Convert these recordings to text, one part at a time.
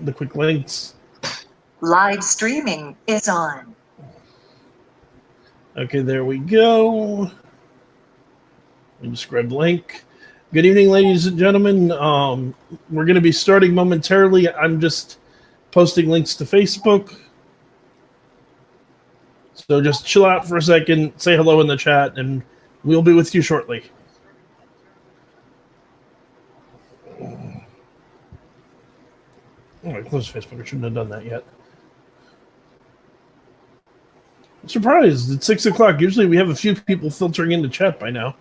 the quick links. Live streaming is on. Okay, there we go. Let me just grab the link. Good evening, ladies and gentlemen. We're going to be starting momentarily. I'm just posting links to Facebook. So just chill out for a second, say hello in the chat, and we'll be with you shortly. Oh, I closed Facebook. I shouldn't have done that yet. I'm surprised. It's 6 o'clock. Usually we have a few people filtering into chat by now.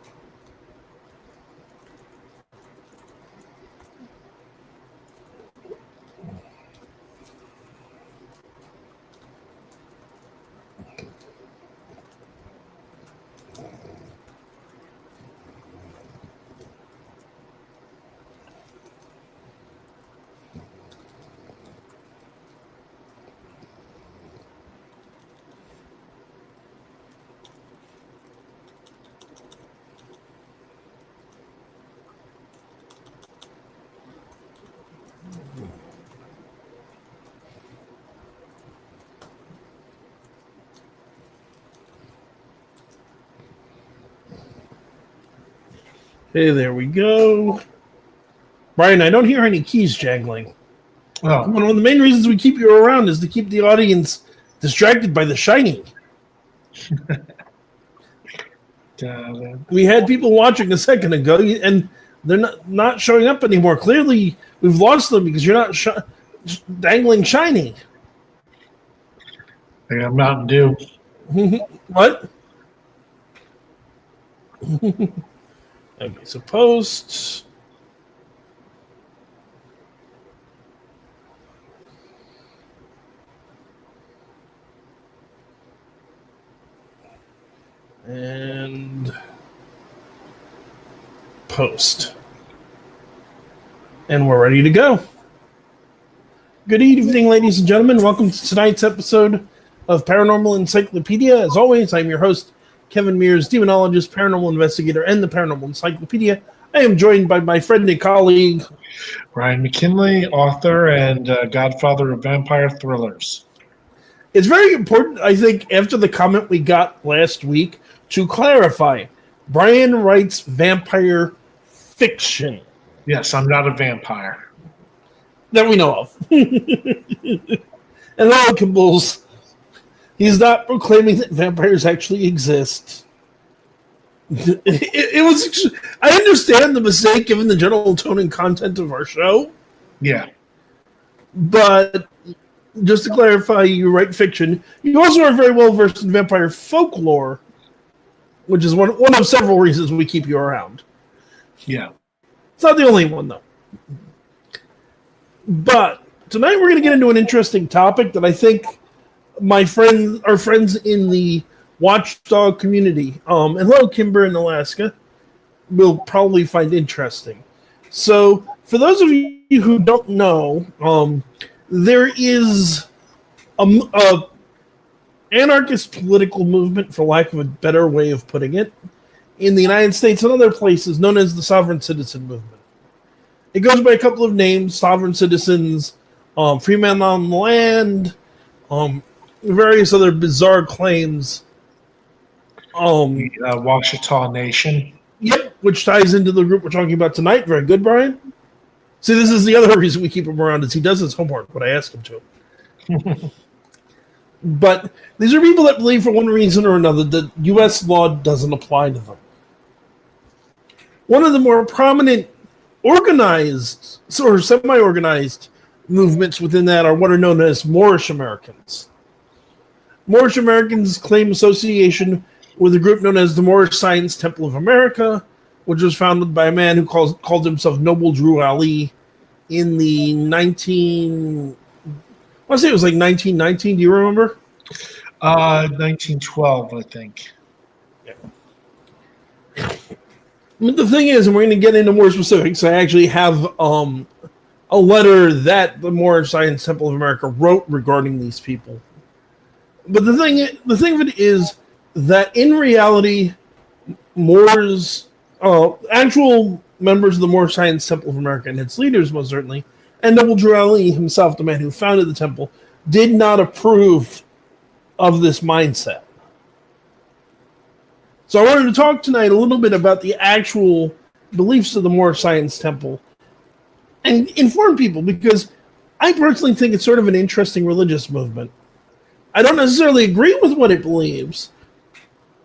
Hey, there we go. Brian, I don't hear any keys jangling. Oh. One of the main reasons we keep you around is to keep the audience distracted by The Shining. We had people watching a second ago, and they're not showing up anymore. Clearly, we've lost them because you're not dangling Shining. I got Mountain Dew. What? Okay, so posts. And post. And we're ready to go. Good evening, ladies and gentlemen. Welcome to tonight's episode of Paranormal Encyclopedia. As always, I'm your host, Kevin Mears, demonologist, paranormal investigator, and the Paranormal Encyclopedia. I am joined by my friend and colleague, Ryan McKinley, author and godfather of vampire thrillers. It's very important, I think, after the comment we got last week, to clarify. Brian writes vampire fiction. Yes, I'm not a vampire. That we know of. And all Kimball's. He's not proclaiming that vampires actually exist. It was. I understand the mistake given the general tone and content of our show. Yeah. But just to clarify, you write fiction. You also are very well versed in vampire folklore, which is one of several reasons we keep you around. Yeah. It's not the only one, though. But tonight we're going to get into an interesting topic that I think our friends in the Watchdog community, and hello, Kimber in Alaska, will probably find interesting. So, for those of you who don't know, there is a anarchist political movement, for lack of a better way of putting it, in the United States and other places known as the Sovereign Citizen Movement. It goes by a couple of names: Sovereign Citizens, Free Men on Land, various other bizarre claims. Ouachita Nation. Yep, which ties into the group we're talking about tonight. Very good, Brian. See, this is the other reason we keep him around, is he does his homework when I ask him to. But these are people that believe for one reason or another that U.S. law doesn't apply to them. One of the more prominent organized or semi-organized movements within that are what are known as Moorish Americans. Moorish Americans claim association with a group known as the Moorish Science Temple of Amerca, which was founded by a man who called himself Noble Drew Ali in the 1919. Do you remember? 1912, I think. Yeah. But the thing is, and we're going to get into more specifics, I actually have a letter that the Moorish Science Temple of America wrote regarding these people. But the thing of it is that in reality, Moors, actual members of the Moorish Science Temple of America and its leaders, most certainly, and Noble Drew Ali himself, the man who founded the temple, did not approve of this mindset. So I wanted to talk tonight a little bit about the actual beliefs of the Moorish Science Temple and inform people, because I personally think it's sort of an interesting religious movement. I don't necessarily agree with what it believes,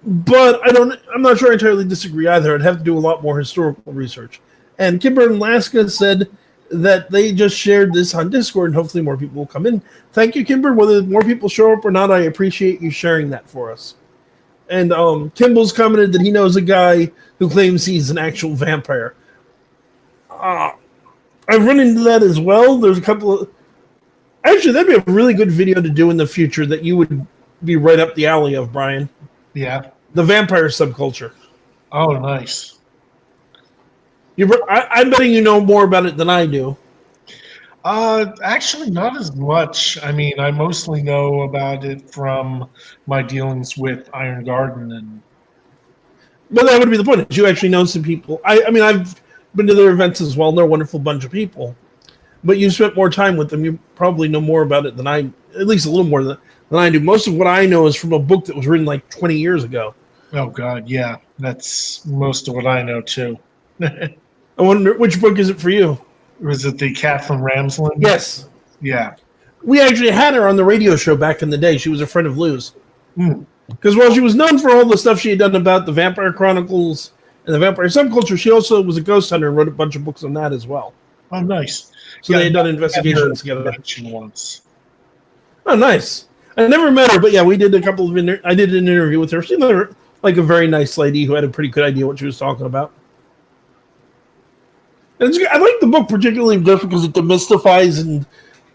but I'm not sure I entirely disagree either. I'd have to do a lot more historical research. And Kimber and Alaska said that they just shared this on Discord, and hopefully more people will come in. Thank you, Kimber. Whether more people show up or not, I appreciate you sharing that for us. And Kimball's commented that he knows a guy who claims he's an actual vampire. I've run into that as well. There's a couple of... Actually, that'd be a really good video to do in the future that you would be right up the alley of, Brian. Yeah. The vampire subculture. Oh, nice. I'm betting you know more about it than I do. Actually, not as much. I mean, I mostly know about it from my dealings with Iron Garden, But that would be the point. You actually know some people. I mean, I've been to their events as well. And they're a wonderful bunch of people. But you spent more time with them. You probably know more about it than at least a little more than I do. Most of what I know is from a book that was written like 20 years ago. Oh, God, yeah. That's most of what I know, too. I wonder, which book is it for you? Was it the Kathleen Ramsland? Yes. Yeah. We actually had her on the radio show back in the day. She was a friend of Lou's. Mm. Because while she was known for all the stuff she had done about the Vampire Chronicles and the Vampire Subculture, she also was a ghost hunter and wrote a bunch of books on that as well. Oh, nice. So they had done investigations together. Once. Oh, nice. I never met her, but yeah, we did a couple of I did an interview with her. She was like a very nice lady who had a pretty good idea what she was talking about. And I like the book particularly just because it demystifies, and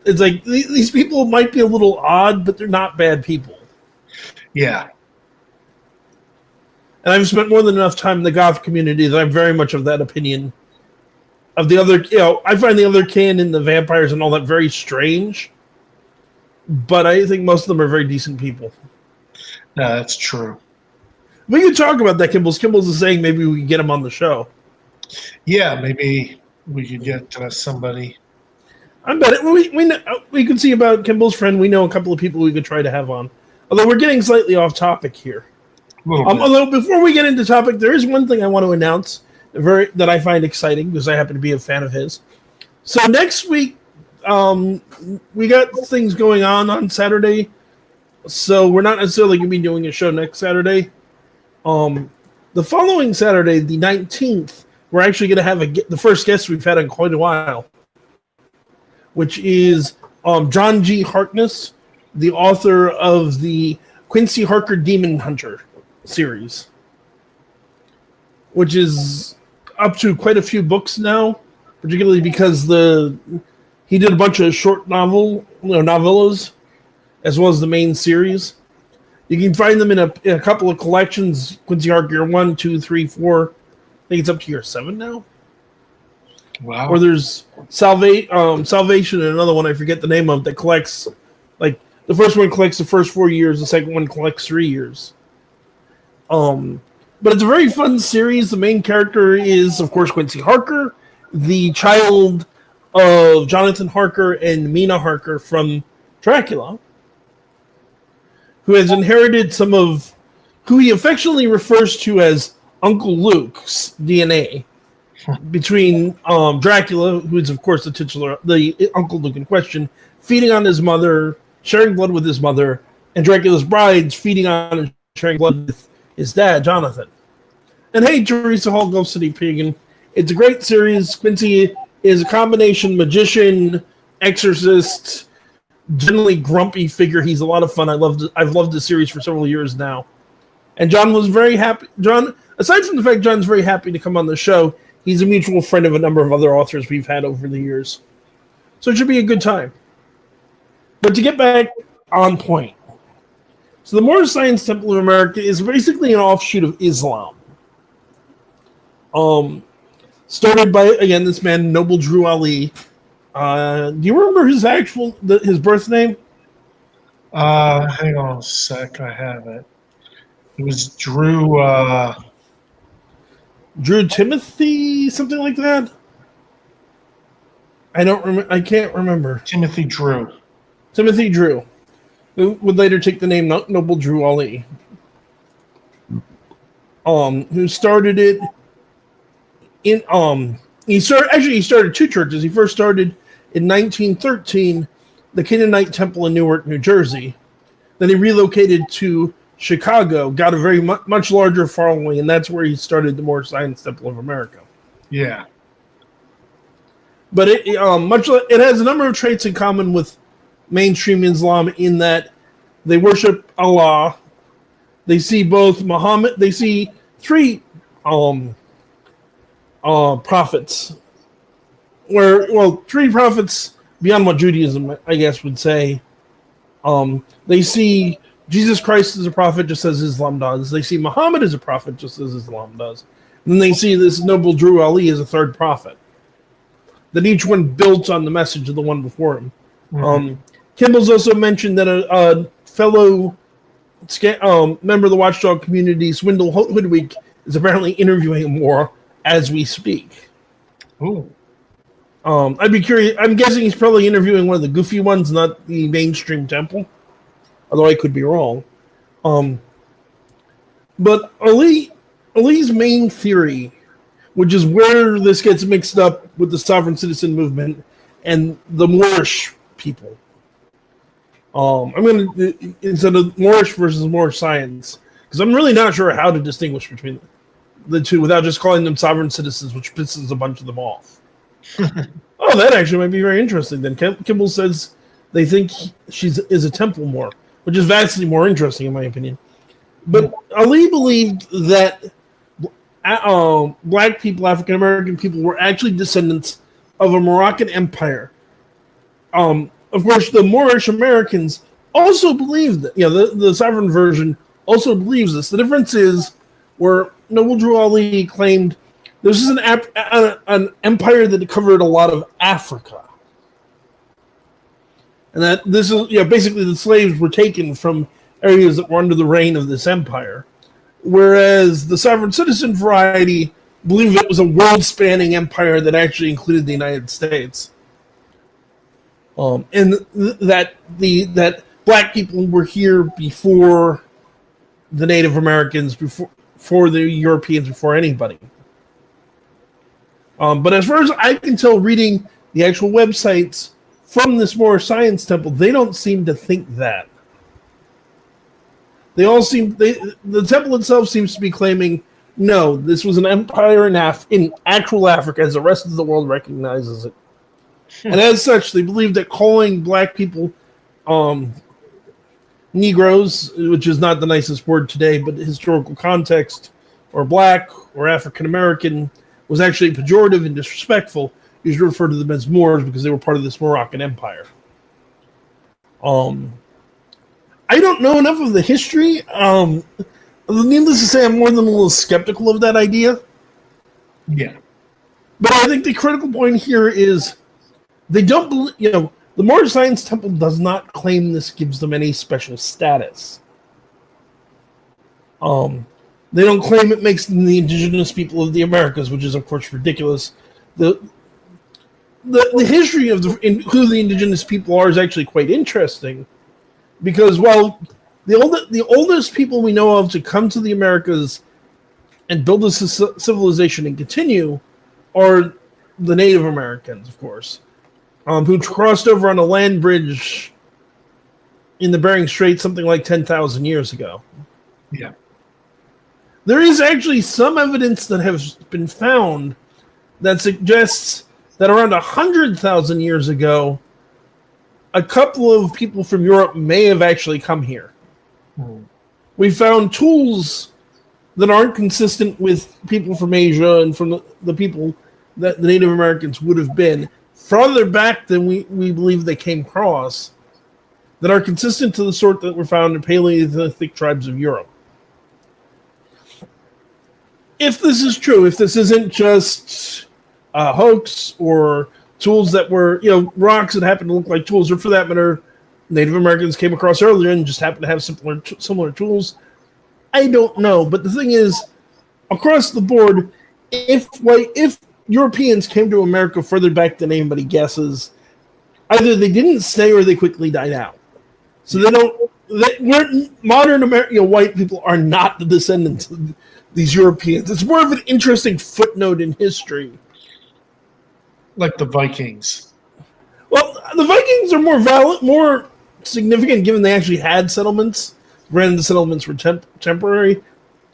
it's like these people might be a little odd, but they're not bad people. Yeah. And I've spent more than enough time in the goth community that I'm very much of that opinion. Of the other, I find the other kin and the vampires and all that very strange, but I think most of them are very decent people. No, that's true. We could talk about that, Kimball's. Kimball's is saying maybe we could get him on the show. Yeah, maybe we could get somebody. I bet it. We could see about Kimball's friend. We know a couple of people we could try to have on. Although we're getting slightly off topic here. Although before we get into topic, there is one thing I want to announce that I find exciting because I happen to be a fan of his. So next week, we got things going on Saturday. So we're not necessarily going to be doing a show next Saturday. The following Saturday, the 19th, we're actually going to have the first guest we've had in quite a while, which is John G. Harkness, the author of the Quincy Harker Demon Hunter series, which is up to quite a few books now, particularly because he did a bunch of short novellas, as well as the main series. You can find them in a couple of collections, Quincy Harker 1, 2, 3, 4. I think it's up to year 7 now. Wow. Or there's Salvation and another one I forget the name of that collects, like, the first one collects the first 4 years, the second one collects 3 years. But it's a very fun series. The main character is, of course, Quincy Harker, the child of Jonathan Harker and Mina Harker from Dracula, who has inherited some of who he affectionately refers to as Uncle Luke's DNA between Dracula, who is, of course, the Uncle Luke in question, feeding on his mother, sharing blood with his mother, and Dracula's brides feeding on and sharing blood with his dad, Jonathan. And hey, Teresa Hall, Gulf City Pagan. It's a great series. Quincy is a combination magician, exorcist, generally grumpy figure. He's a lot of fun. I've loved the series for several years now. And John was very happy. John, aside from the fact John's very happy to come on the show, he's a mutual friend of a number of other authors we've had over the years. So it should be a good time. But to get back on point. So the Moorish Science Temple of Amerca is basically an offshoot of Islam. Started by, again, this man, Noble Drew Ali. Do you remember his birth name? Hang on a sec, I have it. It was Drew Drew Timothy, something like that? I can't remember. Timothy Drew. Timothy Drew, who would later take the name Noble Drew Ali. Who started it in he started two churches. He first started in 1913 the Canaanite Temple in Newark, New Jersey. Then he relocated to Chicago, got a very much larger following, and that's where he started the Moorish Science Temple of America. Yeah. But it has a number of traits in common with mainstream Islam in that they worship Allah. They see both Muhammad. They see three prophets. Three prophets beyond what Judaism, I guess, would say. They see Jesus Christ as a prophet, just as Islam does. They see Muhammad as a prophet, just as Islam does. And then they see this Noble Drew Ali as a third prophet. That each one built on the message of the one before him. Mm-hmm. Kimball's also mentioned that a fellow member of the Watchdog community, Swindle Hoodwink, is apparently interviewing him more as we speak. Ooh. I'd be curious. I'm guessing he's probably interviewing one of the goofy ones, not the mainstream temple. Although I could be wrong. But Ali's main theory, which is where this gets mixed up with the sovereign citizen movement and the Moorish people. I'm going to, instead of Moorish versus Moorish science, because I'm really not sure how to distinguish between the two without just calling them sovereign citizens, which pisses a bunch of them off. Oh, that actually might be very interesting. Then Kimball says they think she is a temple Moor, which is vastly more interesting in my opinion. But Ali believed that black people, African American people, were actually descendants of a Moroccan empire. Of course, the Moorish Americans also believed that. The sovereign version also believes this. The difference is where Noble Drew Ali claimed this is an empire that covered a lot of Africa. And that this is, basically the slaves were taken from areas that were under the reign of this empire. Whereas the sovereign citizen variety believed it was a world-spanning empire that actually included the United States. And that black people were here before the Native Americans, before the Europeans, before anybody. But as far as I can tell, reading the actual websites from this Moorish Science Temple, they don't seem to think that. The temple itself seems to be claiming, no, this was an empire in actual Africa, as the rest of the world recognizes it. And as such, they believe that calling black people Negroes, which is not the nicest word today, but historical context, or black or African American, was actually pejorative and disrespectful. You should refer to them as Moors because they were part of this Moroccan empire. I don't know enough of the history. Needless to say, I'm more than a little skeptical of that idea. Yeah. But I think the critical point here is they don't believe, the Moorish Science Temple does not claim this gives them any special status. They don't claim it makes them the indigenous people of the Americas, which is, of course, ridiculous. The history of who the indigenous people are is actually quite interesting, because while the oldest people we know of to come to the Americas and build a civilization and continue are the Native Americans, of course, who crossed over on a land bridge in the Bering Strait something like 10,000 years ago. Yeah. There is actually some evidence that has been found that suggests that around 100,000 years ago, a couple of people from Europe may have actually come here. We found tools that aren't consistent with people from Asia and from the people that the Native Americans would have been farther back than we believe they came across, that are consistent to the sort that were found in Paleolithic tribes of Europe. If this is true, if this isn't just a hoax or tools that were, rocks that happen to look like tools, or for that matter, Native Americans came across earlier and just happen to have similar tools, I don't know. But the thing is, across the board, if Europeans came to America further back than anybody guesses. Either they didn't stay or they quickly died out. So modern American white people are not the descendants of these Europeans. It's more of an interesting footnote in history. Like the Vikings. Well, the Vikings are more significant given they actually had settlements. Granted, the settlements were temporary.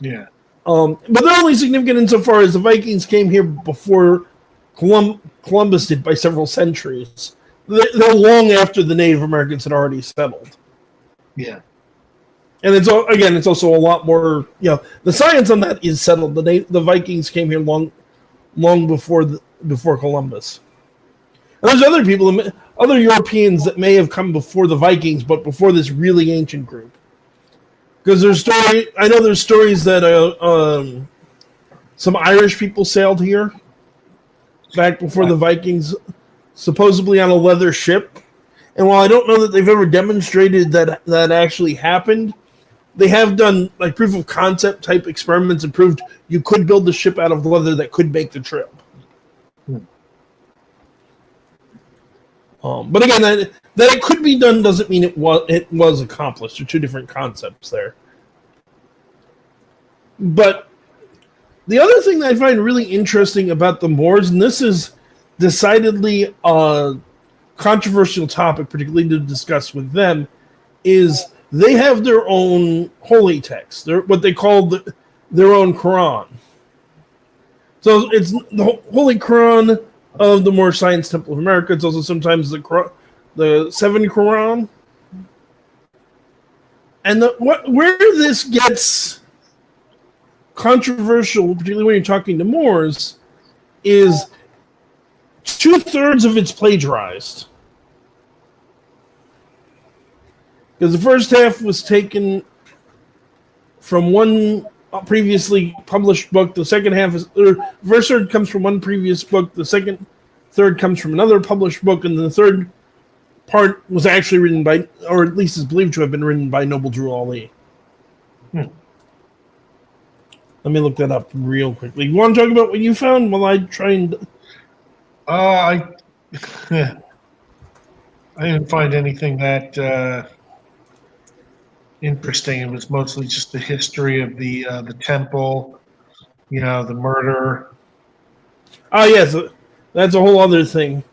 Yeah. But they're only significant insofar as the Vikings came here before Columbus did by several centuries. They're long after the Native Americans had already settled. Yeah. And it's also a lot more, the science on that is settled. The Vikings came here long before Columbus. And there's other people, other Europeans that may have come before the Vikings, but before this really ancient group. Because I know there's stories that some Irish people sailed here back before the Vikings, supposedly on a leather ship. And while I don't know that they've ever demonstrated that actually happened, they have done like proof of concept type experiments and proved you could build a ship out of leather that could make the trip. But again, that it could be done doesn't mean it was accomplished. There are two different concepts there. But the other thing that I find really interesting about the Moors, and this is decidedly a controversial topic, particularly to discuss with them, is they have their own holy text. They're what they call their own Quran. So it's the Holy Quran of the Moorish Science Temple of America. It's also sometimes the Seven Quran. And where this gets controversial, particularly when you're talking to Moors, is 2/3 of it's plagiarized. Because the first half was taken from one previously published book. The second half first third comes from one previous book. The second third comes from another published book, and the third part was actually written by, or at least is believed to have been written by Noble Drew Ali. Let me look that up real quickly. You want to talk about what you found while I try and? I didn't find anything that interesting. It was mostly just the history of the temple, the murder. Oh yes, that's a whole other thing.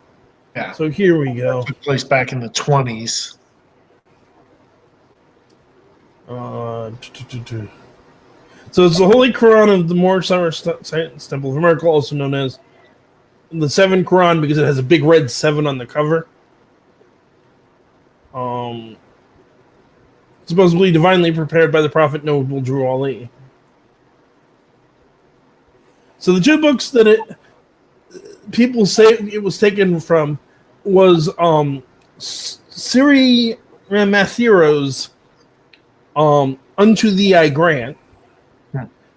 Yeah. So here we go. It took place back in the 20s. So it's the Holy Quran of the Moorish Science Temple of America, also known as the Seven Quran, because it has a big red 7 on the cover. Supposedly divinely prepared by the Prophet Noble Drew Ali. So the two books that people say it was taken from was Siri Ramathiro's Unto Thee I Grant,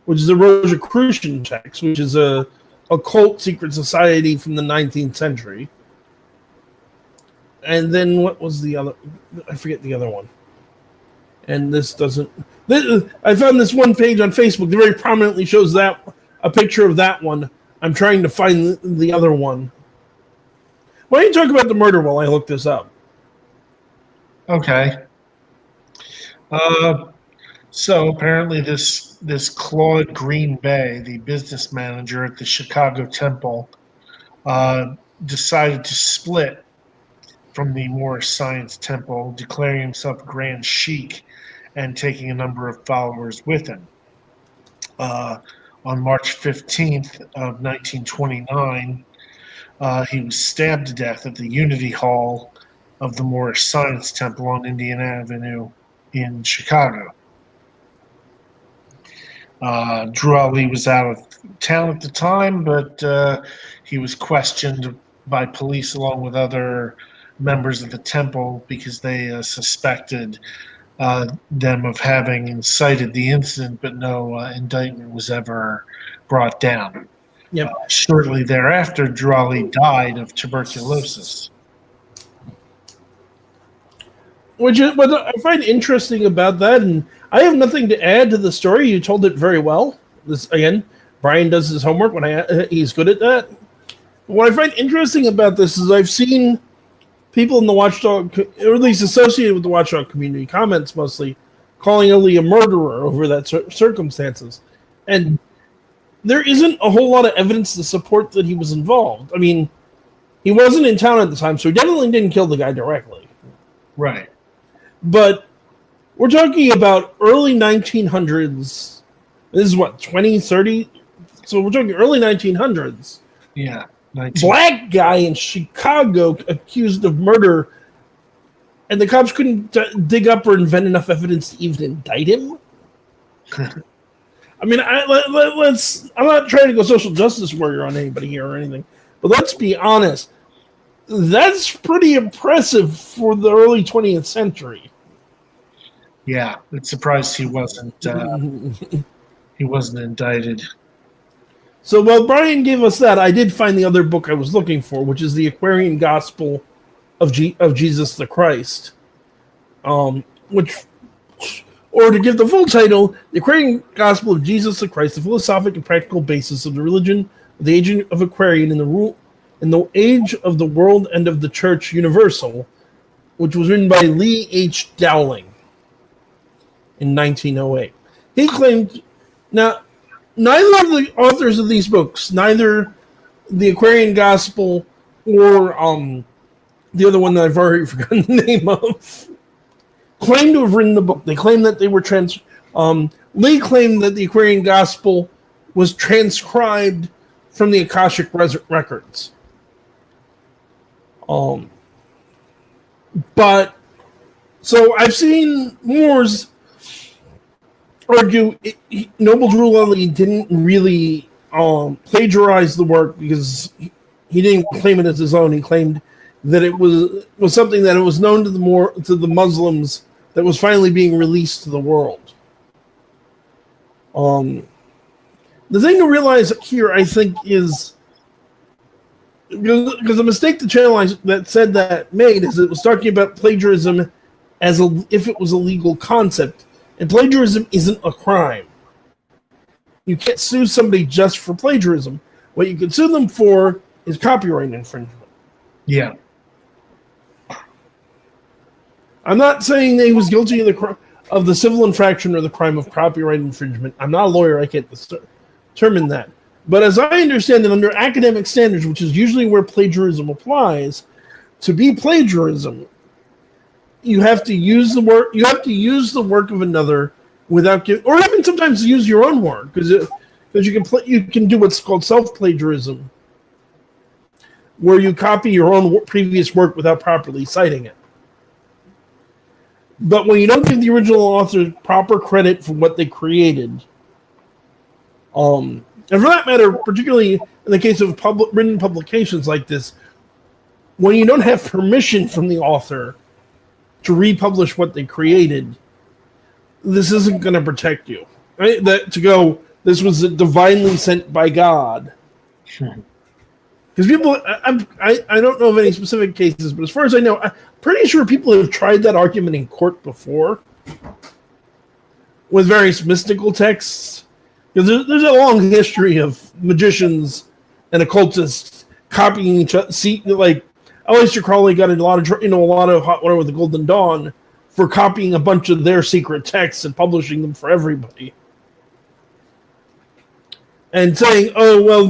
which is a Rosicrucian text, which is a occult secret society from the 19th century. And then what was the other? I forget the other one. And this doesn't. I found this one page on Facebook that very prominently shows a picture of that one. I'm trying to find the other one. Why don't you talk about the murder while I look this up? Okay. So apparently this Claude Green Bay, the business manager at the Chicago Temple, decided to split from the Moorish Science Temple, declaring himself Grand Sheik and taking a number of followers with him. On March 15th of 1929, he was stabbed to death at the Unity Hall of the Moorish Science Temple on Indian Avenue in Chicago. Drew Ali was out of town at the time, but he was questioned by police along with other members of the temple because they suspected them of having incited the incident, but no indictment was ever brought down. Yep. Shortly thereafter, Drew Ali died of tuberculosis. Which is what I find interesting about that, and I have nothing to add to the story. You told it very well. This again, Brian does his homework when he's good at that. What I find interesting about this is I've seen people in the Watchdog, or at least associated with the Watchdog community, comments mostly, calling Ali a murderer over that circumstances. And there isn't a whole lot of evidence to support that he was involved. I mean, he wasn't in town at the time, so he definitely didn't kill the guy directly. Right. But we're talking about early 1900s. This is what, 20, 30? So we're talking early 1900s. Yeah. Black guy in Chicago accused of murder, and the cops couldn't dig up or invent enough evidence to even indict him. I mean, let's. I'm not trying to go social justice warrior on anybody here or anything, but let's be honest. That's pretty impressive for the early 20th century. Yeah, it's surprised he wasn't. He wasn't indicted. So while Brian gave us that, I did find the other book I was looking for, which is the Aquarian Gospel of Jesus the Christ, which, or to give the full title, the Aquarian Gospel of Jesus the Christ, the philosophic and practical basis of the religion of the age of Aquarian in the age of the world and of the Church Universal, which was written by Lee H. Dowling in 1908. He claimed, now, neither of the authors of these books, neither the Aquarian Gospel or the other one that I've already forgotten the name of, claim to have written the book. They claim that they were Lee claimed that the Aquarian Gospel was transcribed from the Akashic records. But so I've seen Moors argue Noble Drew Ali didn't really plagiarize the work because he didn't claim it as his own. He claimed that it was something that it was known to the Muslims that was finally being released to the world. The thing to realize here, I think, is because the mistake the channel that said that made is it was talking about plagiarism as if it was a legal concept, and plagiarism isn't a crime. You can't sue somebody just for plagiarism. What you can sue them for is copyright infringement. Yeah. I'm not saying that he was guilty of the civil infraction or the crime of copyright infringement. I'm not a lawyer. I can't determine that. But as I understand it, under academic standards, which is usually where plagiarism applies, to be plagiarism, you have to use the work. You have to use the work of another without or even sometimes use your own work, because you can do what's called self-plagiarism, where you copy your own previous work without properly citing it. But when you don't give the original author proper credit for what they created, and for that matter, particularly in the case of written publications like this, when you don't have permission from the author to republish what they created, this isn't going to protect you. Right? This was divinely sent by God. Because people, I don't know of any specific cases, but as far as I know, I'm pretty sure people have tried that argument in court before with various mystical texts. Because there's a long history of magicians and occultists copying each other. See, like Aleister Crowley got in a lot of hot water with the Golden Dawn for copying a bunch of their secret texts and publishing them for everybody, and saying, "Oh well,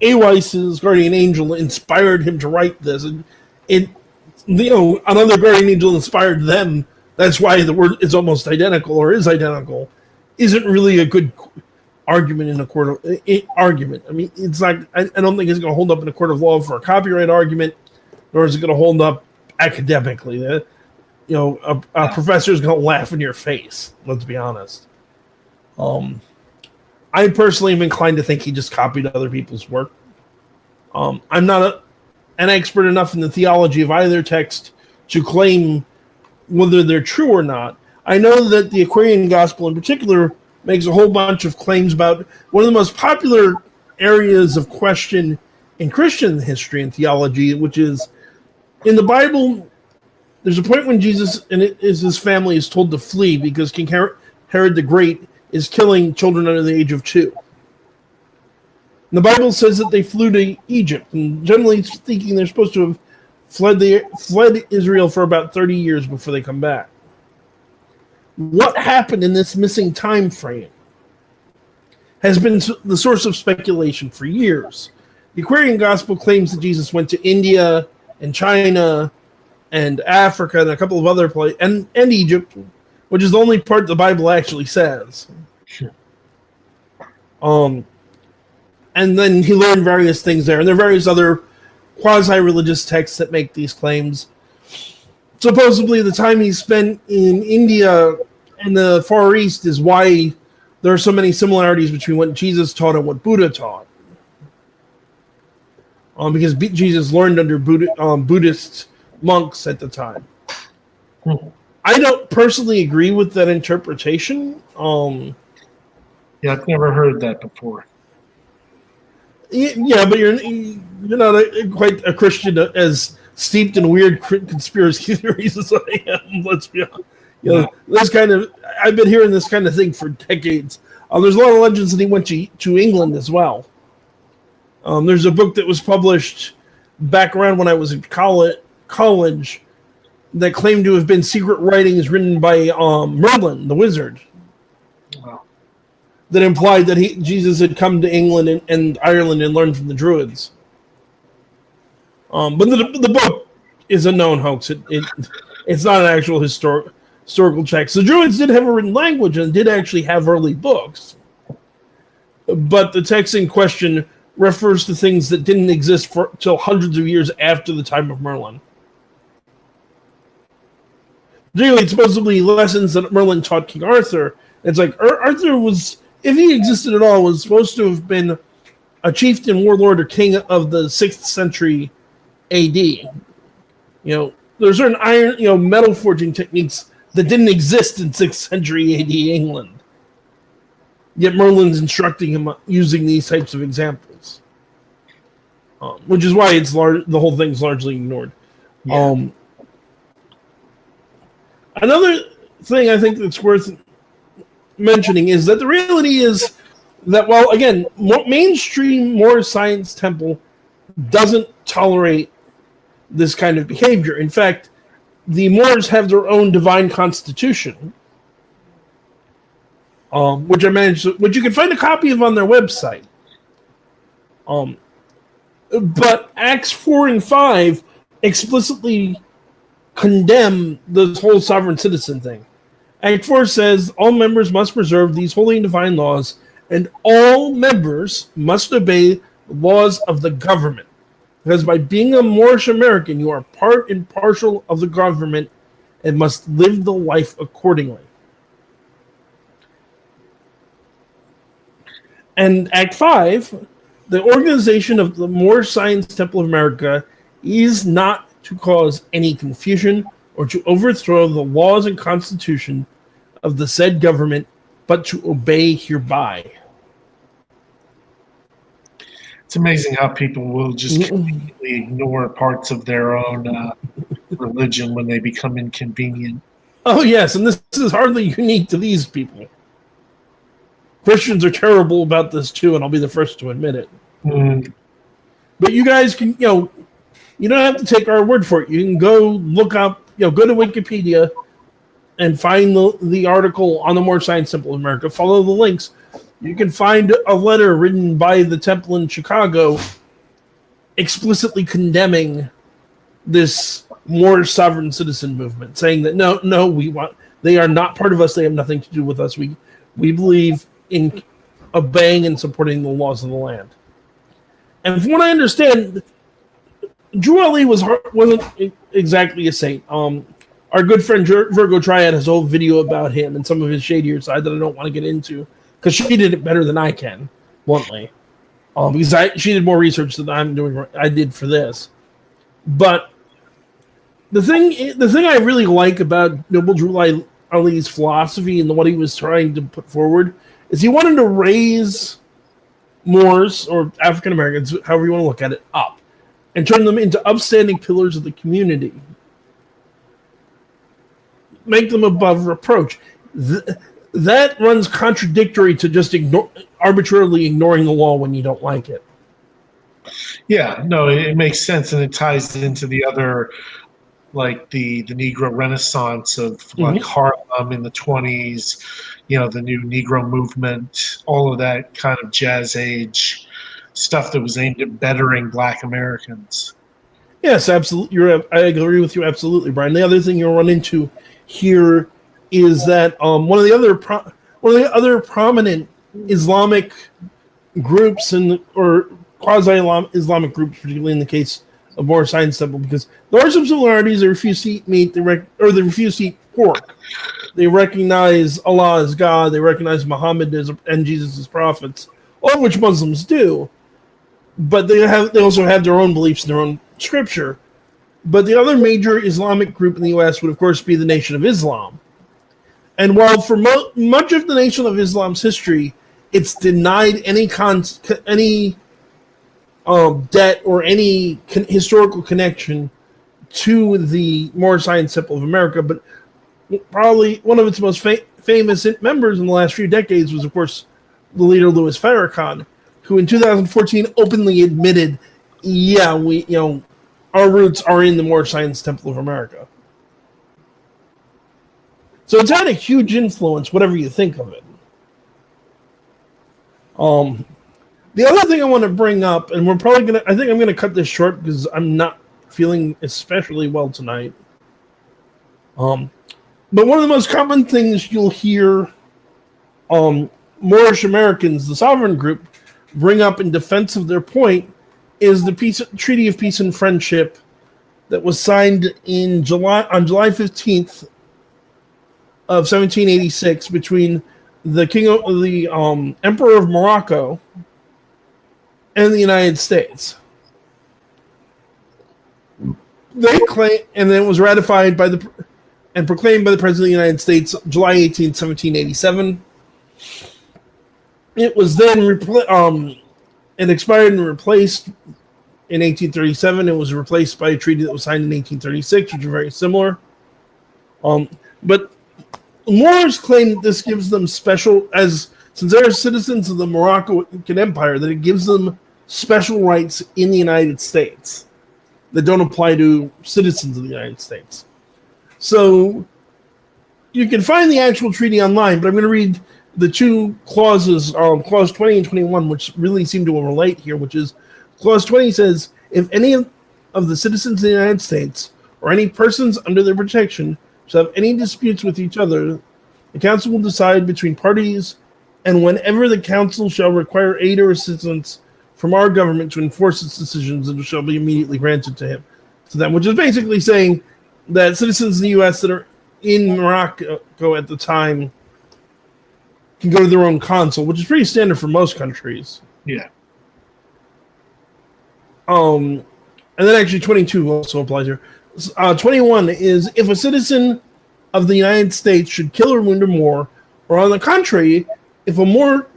Aweis's guardian angel inspired him to write this, and another guardian angel inspired them. That's why the word is almost identical or is identical." Isn't really a good argument in a court of argument. I mean, it's like I don't think it's going to hold up in a court of law for a copyright argument, nor is it going to hold up academically. A professor is going to laugh in your face. Let's be honest. I personally am inclined to think he just copied other people's work. I'm not an expert enough in the theology of either text to claim whether they're true or not. I know that the Aquarian Gospel in particular makes a whole bunch of claims about one of the most popular areas of question in Christian history and theology, which is in the Bible, there's a point when Jesus and his family is told to flee because King Herod the Great is killing children under the age of 2. The Bible says that they flew to Egypt, and generally speaking, they're supposed to have fled Israel for about 30 years before they come back. What happened in this missing time frame has been the source of speculation for years. The Aquarian Gospel claims that Jesus went to India and China and Africa and a couple of other places, and Egypt, which is the only part the Bible actually says. Sure. And then he learned various things there, and there are various other quasi-religious texts that make these claims. Supposedly, the time he spent in India and the Far East is why there are so many similarities between what Jesus taught and what Buddha taught. Because Jesus learned under Buddhist monks at the time. I don't personally agree with that interpretation. Yeah, I've never heard that before. Yeah, but you're not quite a Christian as steeped in weird conspiracy theories as I am. Let's be honest. This kind of I've been hearing this kind of thing for decades. There's a lot of legends that he went to England as well. There's a book that was published back around when I was in college that claimed to have been secret writings written by Merlin, the wizard. Wow. That implied that Jesus had come to England and Ireland and learned from the Druids. But the book is a known hoax. It's not an actual historical text. The Druids did have a written language and did actually have early books. But the text in question refers to things that didn't exist till hundreds of years after the time of Merlin. Really, it's supposedly lessons that Merlin taught King Arthur. It's like Arthur was, if he existed at all, was supposed to have been a chieftain, warlord, or king of the 6th century AD. There's certain iron, metal forging techniques that didn't exist in 6th century AD England. Yet Merlin's instructing him using these types of examples, which is why the whole thing's largely ignored. Yeah. Another thing I think that's worth mentioning is that the reality is that while, again, mainstream Moorish Science Temple doesn't tolerate this kind of behavior. In fact, the Moors have their own divine constitution, which you can find a copy of on their website. But Acts 4 and 5 explicitly condemn this whole sovereign citizen thing. Act 4 says, all members must preserve these holy and divine laws, and all members must obey the laws of the government. Because by being a Moorish American, you are part and parcel of the government and must live the life accordingly. And Act 5, the organization of the Moorish Science Temple of America is not to cause any confusion or to overthrow the laws and constitution of the said government, but to obey hereby. It's amazing how people will just completely ignore parts of their own religion when they become inconvenient. Oh, yes, and this is hardly unique to these people. Christians are terrible about this, too, and I'll be the first to admit it. But you guys can, you don't have to take our word for it. You can go look up, go to Wikipedia and find the article on the Moorish Science Temple of America. Follow the links. You can find a letter written by the temple in Chicago explicitly condemning this Moorish sovereign citizen movement, saying that no, they are not part of us. They have nothing to do with us. We believe in obeying and supporting the laws of the land. And from what I understand, Drew Ali wasn't exactly a saint. Our good friend Virgo Triad has a whole video about him and some of his shadier side that I don't want to get into because she did it better than I can, bluntly. Because she did more research than I did for this. But the thing I really like about Noble Drew Ali's philosophy and what he was trying to put forward is he wanted to raise Moors or African Americans, however you want to look at it, up and turn them into upstanding pillars of the community. Make them above reproach. that runs contradictory to just arbitrarily ignoring the law when you don't like it. Yeah, no, it makes sense, and it ties into the other, like the Negro Renaissance of like Harlem in the 20s, the new Negro movement, all of that kind of jazz age stuff that was aimed at bettering Black Americans. Yes, absolutely. I agree with you absolutely, Brian. The other thing you'll run into here is that one of the other prominent Islamic groups or quasi-Islamic groups, particularly in the case of Moorish Temple, because there are some similarities. They refuse to eat meat. They refuse to eat pork. They recognize Allah as God. They recognize Muhammad and Jesus as prophets, all of which Muslims do. But they also have their own beliefs and their own scripture. But the other major Islamic group in the U.S. would, of course, be the Nation of Islam. And while for much of the Nation of Islam's history, it's denied any debt or any historical connection to the Moorish Temple of America, but probably one of its most famous members in the last few decades was, of course, the leader Louis Farrakhan, who in 2014 openly admitted, our roots are in the Moorish Temple of America. So it's had a huge influence, whatever you think of it. The other thing I want to bring up, and I think I'm gonna cut this short because I'm not feeling especially well tonight. But one of the most common things you'll hear Moorish Americans, the sovereign group, bring up in defense of their point is the Treaty of Peace and Friendship that was signed on July 15th of 1786 between the Emperor of Morocco and the United States. They claim, and then it was ratified and proclaimed by the President of the United States July 18, 1787. It was then it expired and replaced in 1837. It was replaced by a treaty that was signed in 1836, which are very similar. But Moors claim that this gives them since they're citizens of the Moroccan Empire, that it gives them special rights in the United States that don't apply to citizens of the United States. So you can find the actual treaty online, but I'm going to read the two clauses, Clause 20 and 21, which really seem to relate here, which is Clause 20 says, if any of the citizens of the United States or any persons under their protection shall have any disputes with each other, the council will decide between parties, and whenever the council shall require aid or assistance from our government to enforce its decisions, it shall be immediately granted to them, which is basically saying that citizens in the U.S. that are in Morocco at the time can go to their own consul, which is pretty standard for most countries. Yeah. And then actually 22 also applies here. 21 is if a citizen of the United States should kill or wound a Moor, or on the contrary, if a Moor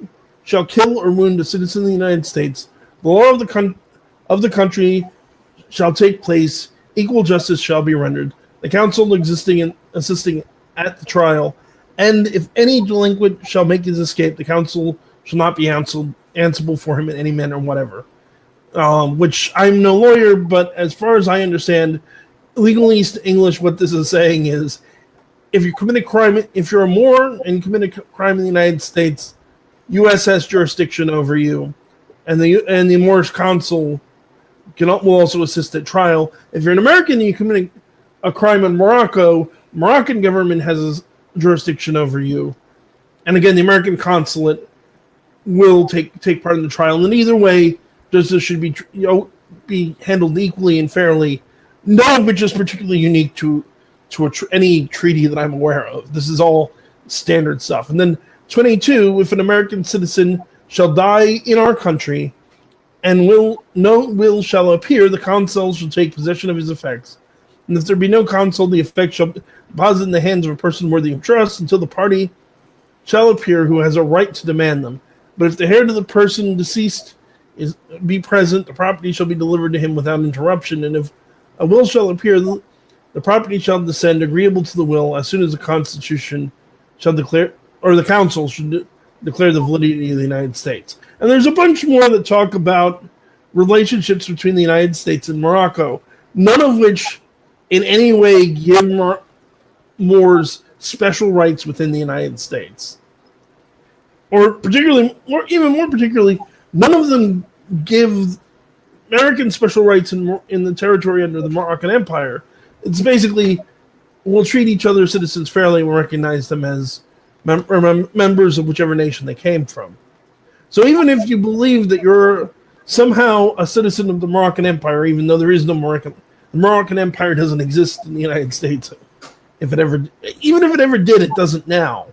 shall kill or wound a citizen of the United States, the law of the country shall take place, equal justice shall be rendered, the council existing and assisting at the trial, and if any delinquent shall make his escape, the council shall not be answerable for him in any manner whatever. Which I'm no lawyer, but as far as I understand, legalese to English, what this is saying is, if you commit a crime, if you're a Moor and you commit a crime in the United States, U.S. has jurisdiction over you, and the Moorish consul will also assist at trial. If you're an American and you commit a crime in Morocco, Moroccan government has jurisdiction over you, and again, the American consulate will take part in the trial. And either way, justice should be handled equally and fairly. None of which is particularly unique to any treaty that I'm aware of. This is all standard stuff. And then 22, if an American citizen shall die in our country, and no will shall appear, the consul shall take possession of his effects. And if there be no consul, the effects shall be deposited in the hands of a person worthy of trust until the party shall appear who has a right to demand them. But if the heir to the person deceased be present, the property shall be delivered to him without interruption. And if a will shall appear, the property shall descend agreeable to the will as soon as the Constitution shall declare or the council should declare the validity of the United States. And there's a bunch more that talk about relationships between the United States and Morocco, none of which in any way give Moors special rights within the United States. Or particularly, or even more particularly, none of them give American special rights in the territory under the Moroccan Empire. It's basically, we'll treat each other's citizens fairly and we'll recognize them as members of whichever nation they came from. So even if you believe that you're somehow a citizen of the Moroccan Empire, even though there is no the Moroccan Empire doesn't exist in the United States. Even if it ever did, it doesn't now.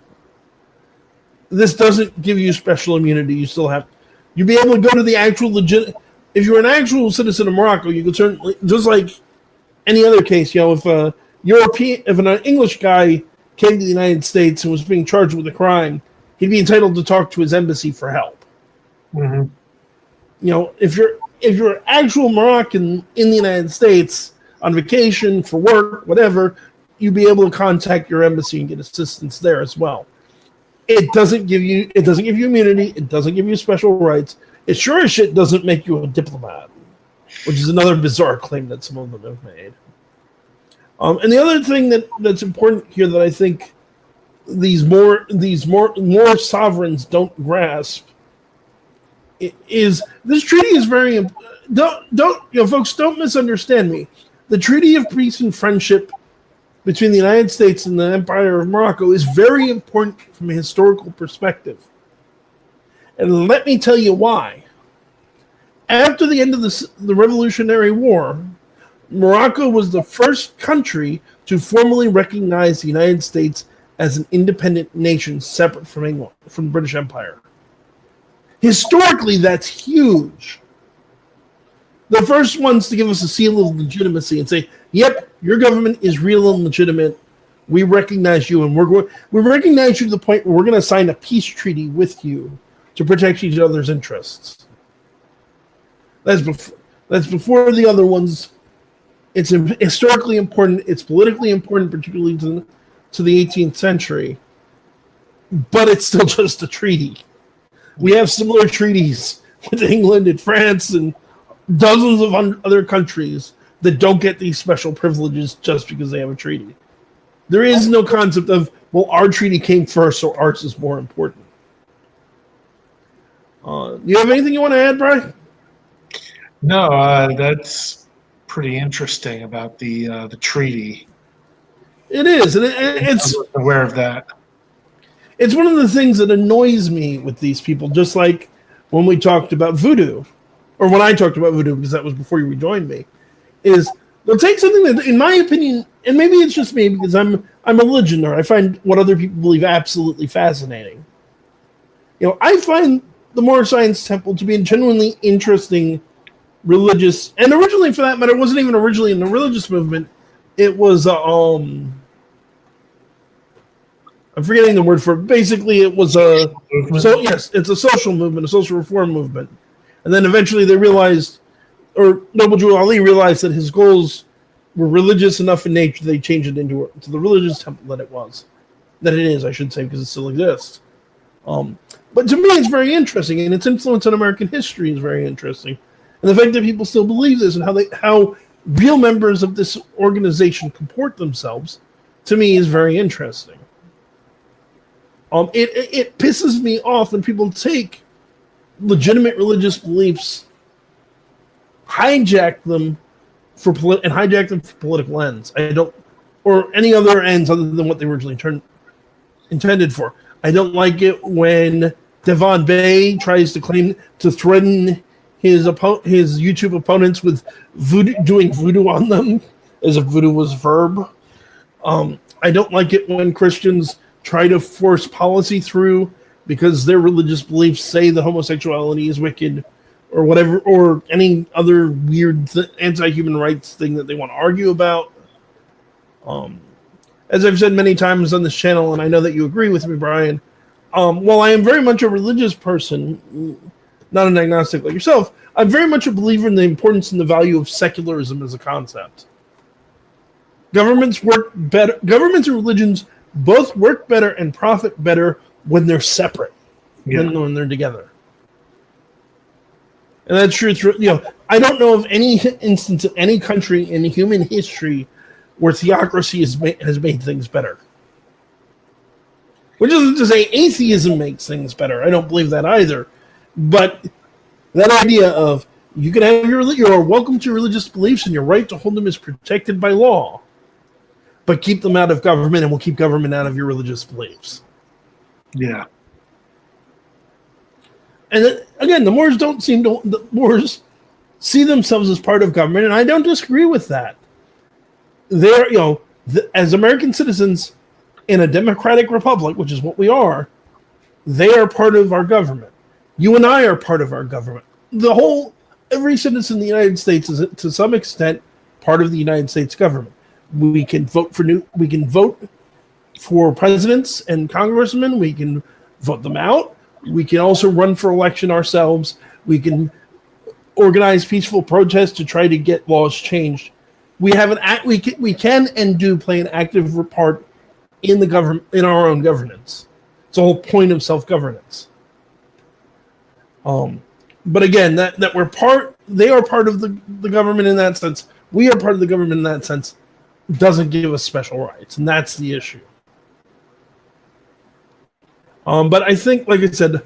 This doesn't give you special immunity. You still have, you'd be able to go to the actual legit. If you're an actual citizen of Morocco, you could certainly, just like any other case, if if an English guy came to the United States and was being charged with a crime, he'd be entitled to talk to his embassy for help. Mm-hmm. If you're actual Moroccan in the United States on vacation for work, whatever, you'd be able to contact your embassy and get assistance there as well. It doesn't give you immunity. It doesn't give you special rights. It sure as shit doesn't make you a diplomat, which is another bizarre claim that some of them have made. And the other thing that's important here that I think these more sovereigns don't grasp is this treaty is very folks, don't misunderstand me. The Treaty of Peace and Friendship between the United States and the Empire of Morocco is very important from a historical perspective. And let me tell you why. After the end of the Revolutionary War, Morocco was the first country to formally recognize the United States as an independent nation separate from England, from the British Empire. Historically, that's huge. The first ones to give us a seal of legitimacy and say, yep, your government is real and legitimate. We recognize you, and we recognize you to the point where we're going to sign a peace treaty with you to protect each other's interests. That's before the other ones. It's historically important. It's politically important, particularly to the 18th century. But it's still just a treaty. We have similar treaties with England and France and dozens of other countries that don't get these special privileges just because they have a treaty. There is no concept of, well, our treaty came first, so ours is more important. You have anything you want to add, Brian? No, that's pretty interesting about the treaty. It is, and it's I'm aware of that. It's one of the things that annoys me with these people, just like when we talked about voodoo, or when I talked about voodoo, because that was before you rejoined me, is they'll take something that, in my opinion, and maybe it's just me because I'm a religion nerd. I find what other people believe absolutely fascinating. I find the Moorish Science Temple to be a genuinely interesting religious, and originally, for that matter, it wasn't even originally in the religious movement. It was I'm forgetting the word for it. Basically, it was it's a social movement, a social reform movement. And then eventually they realized, or Noble Drew Ali realized that his goals were religious enough in nature, they changed it to the religious temple that it is, I should say, because it still exists. But to me, it's very interesting, and its influence on American history is very interesting. And the fact that people still believe this and how real members of this organization comport themselves, to me, is very interesting. It pisses me off when people take legitimate religious beliefs, hijack them for political ends. Or any other ends other than what they originally intended for. I don't like it when Devon Bay tries to threaten his YouTube opponents with doing voodoo on them, as if voodoo was a verb. I don't like it when Christians try to force policy through because their religious beliefs say that homosexuality is wicked or whatever, or any other weird anti-human rights thing that they want to argue about. As I've said many times on this channel, and I know that you agree with me, Brian, while I am very much a religious person, not an agnostic like yourself, I'm very much a believer in the importance and the value of secularism as a concept. Governments and religions both work better and profit better when they're separate than when they're together. And that's true. I don't know of any instance of any country in human history where theocracy has made things better. Which isn't to say atheism makes things better. I don't believe that either. But that idea of you can have you're welcome to religious beliefs and your right to hold them is protected by law. But keep them out of government and we'll keep government out of your religious beliefs. Yeah. And again, the Moors see themselves as part of government, and I don't disagree with that. They're, as American citizens in a democratic republic, which is what we are, they are part of our government. You and I are part of our government. Every citizen in the United States is, to some extent, part of the United States government. We can vote for presidents and congressmen. We can vote them out. We can also run for election ourselves. We can organize peaceful protests to try to get laws changed. We can and do play an active part in the government, in our own governance. It's the whole point of self-governance. But again, that they are part of the government in that sense. We are part of the government in that sense. Doesn't give us special rights, and that's the issue. But I think, like I said,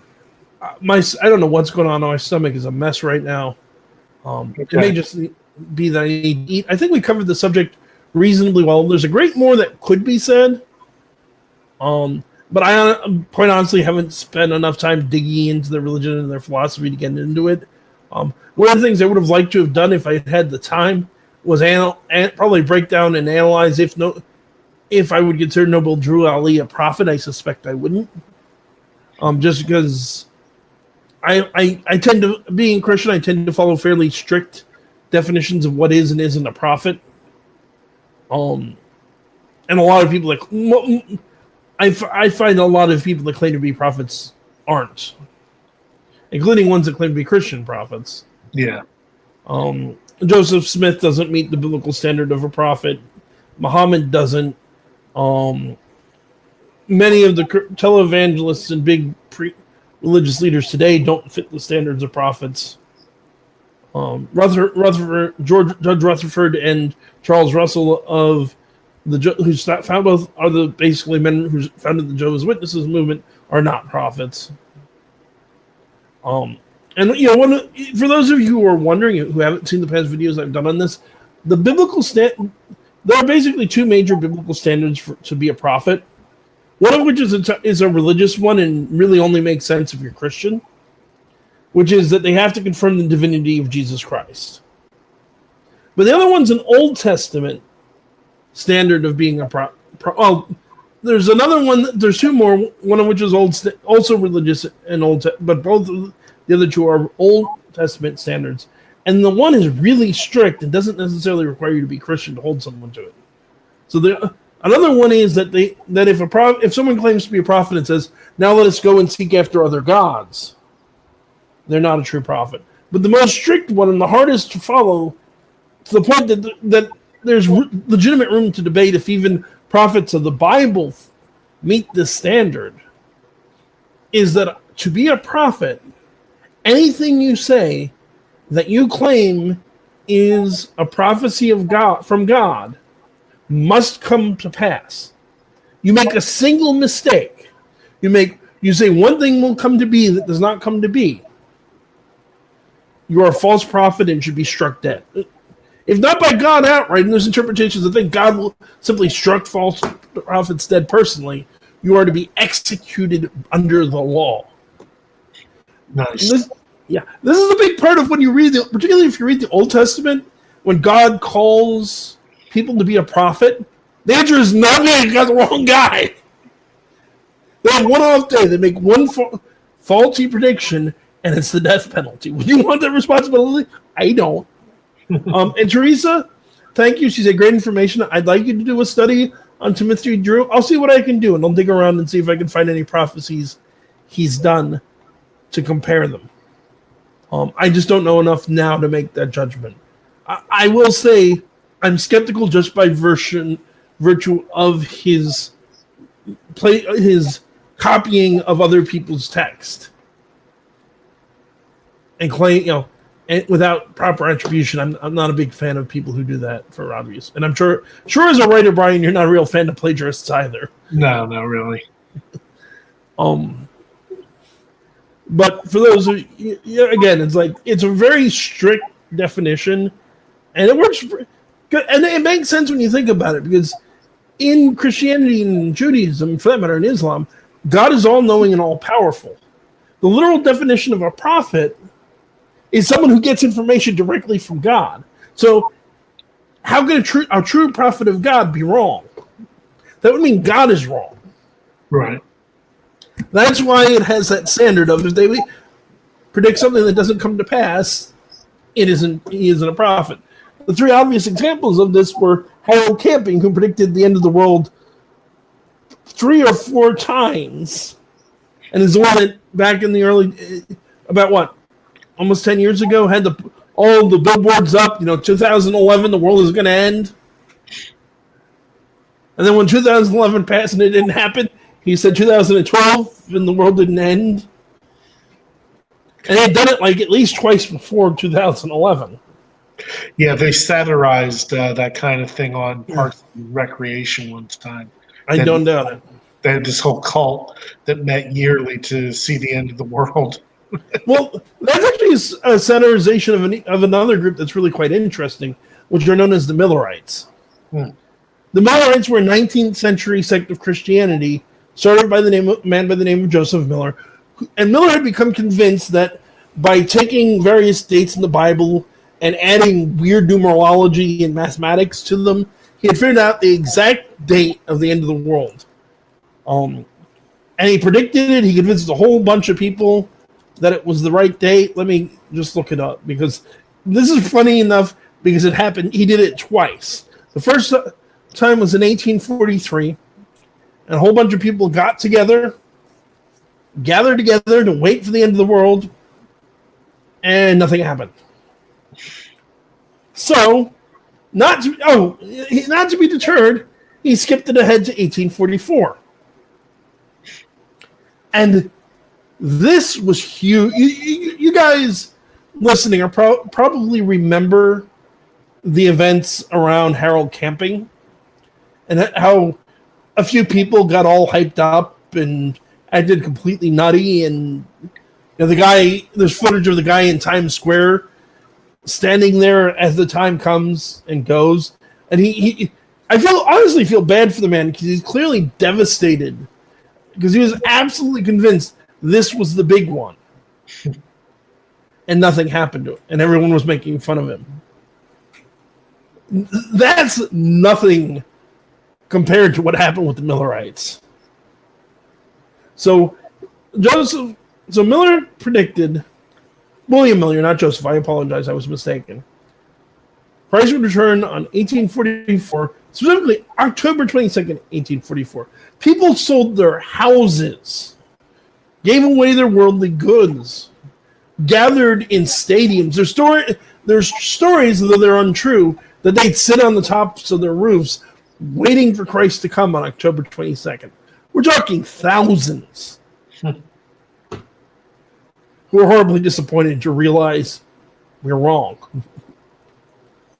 I don't know what's going on. My stomach is a mess right now. It may just be that I need to eat. I think we covered the subject reasonably well. There's a great more that could be said. But I quite honestly haven't spent enough time digging into their religion and their philosophy to get into it. One of the things I would have liked to have done if I had the time was probably break down and analyze if I would consider Noble Drew Ali a prophet. I suspect I wouldn't. Just because I tend to, being Christian, I tend to follow fairly strict definitions of what is and isn't a prophet. And a lot of people I find a lot of people that claim to be prophets aren't, including ones that claim to be Christian prophets. Yeah. Joseph Smith doesn't meet the biblical standard of a prophet. Muhammad doesn't. Many of the televangelists and big religious leaders today don't fit the standards of prophets. Judge Rutherford and Charles Russell of who's found both are the basically men who founded the Jehovah's Witnesses movement are not prophets. And for those of you who are wondering, who haven't seen the past videos I've done on this, the biblical there are basically two major biblical standards to be a prophet. One of which is a religious one and really only makes sense if you're Christian, which is that they have to confirm the divinity of Jesus Christ. But the other one's an Old Testament standard of being a prophet. There's another one. There's two more. One of which is also religious and old, but both of the other two are Old Testament standards. And the one is really strict and doesn't necessarily require you to be Christian to hold someone to it. So another one is that if someone claims to be a prophet and says, "Now let us go and seek after other gods," they're not a true prophet. But the most strict one and the hardest to follow, to the point that there's legitimate room to debate if even prophets of the Bible meet this standard, is that to be a prophet, anything you say that you claim is a prophecy of God from God must come to pass. You make a single mistake. You say one thing will come to be that does not come to be. You are a false prophet and should be struck dead. If not by God outright, and there's interpretations that think God will simply struck false prophets dead personally, you are to be executed under the law. Nice. This is a big part of when you read, particularly if you read the Old Testament, when God calls people to be a prophet, the answer is not me, you got the wrong guy. They have one off day, they make one faulty prediction, and it's the death penalty. Would you want that responsibility? I don't. And Teresa, thank you. She said, great information. I'd like you to do a study on Timothy Drew. I'll see what I can do, and I'll dig around and see if I can find any prophecies he's done to compare them. I just don't know enough now to make that judgment. I will say I'm skeptical just by virtue of his copying of other people's text and claim, and without proper attribution. I'm not a big fan of people who do that for obvious. And I'm sure as a writer, Brian, you're not a real fan of plagiarists either. No, not really. But for those who, again, it's a very strict definition, and it works good, and it makes sense when you think about it, because in Christianity and Judaism, for that matter, in Islam, God is all-knowing and all-powerful. The literal definition of a prophet is someone who gets information directly from God. So how could a true prophet of God be wrong? That would mean God is wrong. Right. That's why it has that standard of if they predict something that doesn't come to pass, he isn't a prophet. The three obvious examples of this were Harold Camping, who predicted the end of the world 3 or 4 times, and is the one that back in the early, almost 10 years ago, had all the billboards up, 2011, the world is going to end. And then when 2011 passed and it didn't happen, he said 2012 and the world didn't end. And they had done it at least twice before 2011. Yeah, they satirized that kind of thing on Parks and Recreation one time. I don't doubt it. They had this whole cult that met yearly to see the end of the world. Well, that's actually a satirization of another group that's really quite interesting, which are known as the Millerites. The Millerites were a 19th century sect of Christianity started by a man by the name of Joseph Miller. And Miller had become convinced that by taking various dates in the Bible and adding weird numerology and mathematics to them, he had figured out the exact date of the end of the world. And he predicted it. He convinced a whole bunch of people that it was the right date. Let me just look it up, because this is funny enough because it happened. He did it twice. The first time was in 1843, and a whole bunch of people gathered together to wait for the end of the world, and nothing happened. So, not to be deterred, he skipped it ahead to 1844. And this was huge. You guys listening are probably remember the events around Harold Camping and how a few people got all hyped up and acted completely nutty. And there's footage of the guy in Times Square standing there as the time comes and goes. And I honestly feel bad for the man, because he's clearly devastated, because he was absolutely convinced this was the big one. And nothing happened to it. And everyone was making fun of him. That's nothing compared to what happened with the Millerites. So Miller predicted, William Miller, not Joseph, I apologize, I was mistaken. Price would return on 1844, specifically October 22nd, 1844. People sold their houses, gave away their worldly goods, gathered in stadiums. There's stories, though they're untrue, that they'd sit on the tops of their roofs waiting for Christ to come on October 22nd. We're talking thousands who were horribly disappointed to realize we're wrong.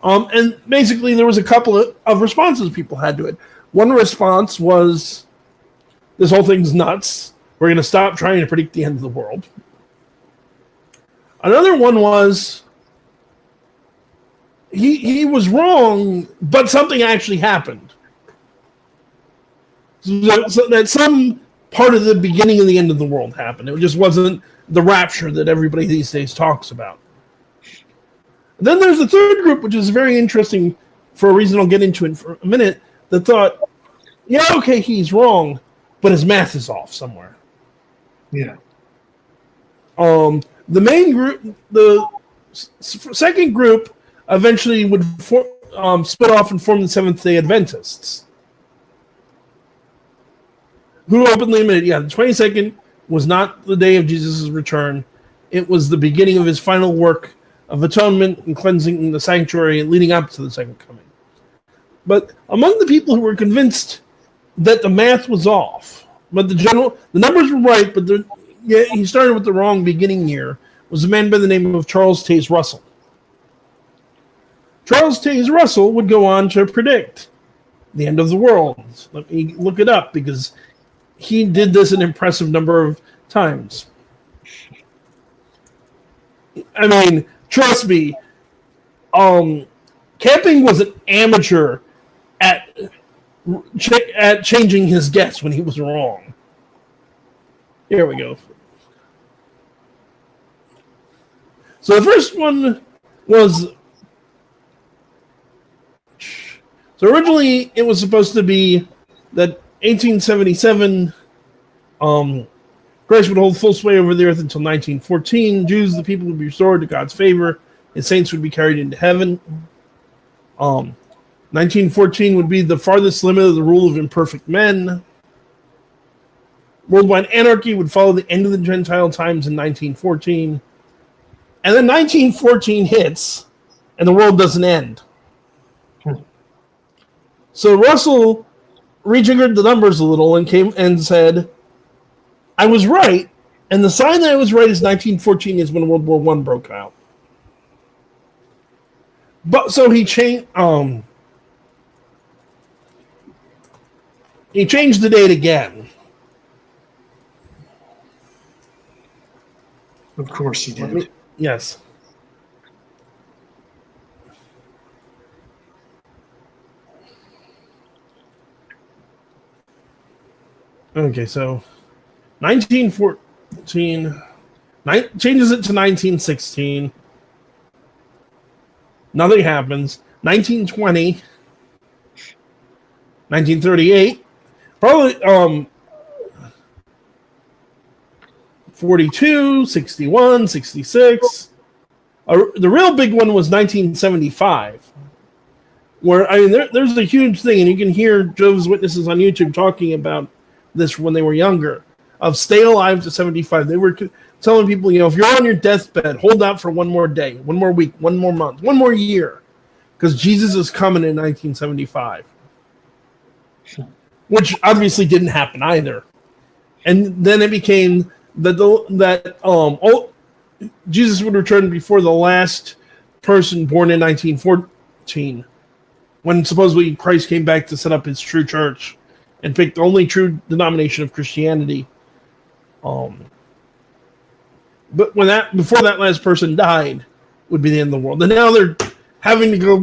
And basically, there was a couple of responses people had to it. One response was, this whole thing's nuts. We're going to stop trying to predict the end of the world. Another one was, he was wrong, but something actually happened. So that some part of the beginning and the end of the world happened. It just wasn't the rapture that everybody these days talks about. Then there's the third group, which is very interesting for a reason I'll get into in for a minute, that thought, yeah, okay, he's wrong, but his math is off somewhere. Yeah. The main group, the second group, eventually would split off and form the Seventh-day Adventists, who openly admitted, the 22nd was not the day of Jesus' return. It was the beginning of his final work of atonement and cleansing the sanctuary and leading up to the second coming. But among the people who were convinced that the math was off, But the numbers were right, but he started with the wrong beginning year. It was a man by the name of Charles Taze Russell. Charles Taze Russell would go on to predict the end of the world. Let me look it up because he did this an impressive number of times. I mean, trust me, Camping was an amateur at changing his guess when he was wrong. Here we go. So the first one was... So originally it was supposed to be that 1877 Christ would hold full sway over the earth until 1914. Jews, the people, would be restored to God's favor. His saints would be carried into heaven. 1914 would be the farthest limit of the rule of imperfect men. Worldwide anarchy would follow the end of the Gentile times in 1914. And then 1914 hits, and the world doesn't end. So Russell rejiggered the numbers a little and came and said, I was right, and the sign that I was right is 1914 is when World War I broke out. But so he changed the date again. Of course he did. Yes. Okay, so 1914 changes it to 1916. Nothing happens. 1920, 1938, probably 42, 61, 66. The real big one was 1975, where I mean there's a huge thing, and you can hear Jehovah's Witnesses on YouTube talking about this when they were younger, of stay alive to 75. They were telling people, if you're on your deathbed, hold out for one more day, one more week, one more month, one more year, because Jesus is coming in 1975, which obviously didn't happen either. And then it became that Jesus would return before the last person born in 1914, when supposedly Christ came back to set up his true church and picked the only true denomination of Christianity. But before that last person died would be the end of the world. And now they're having to go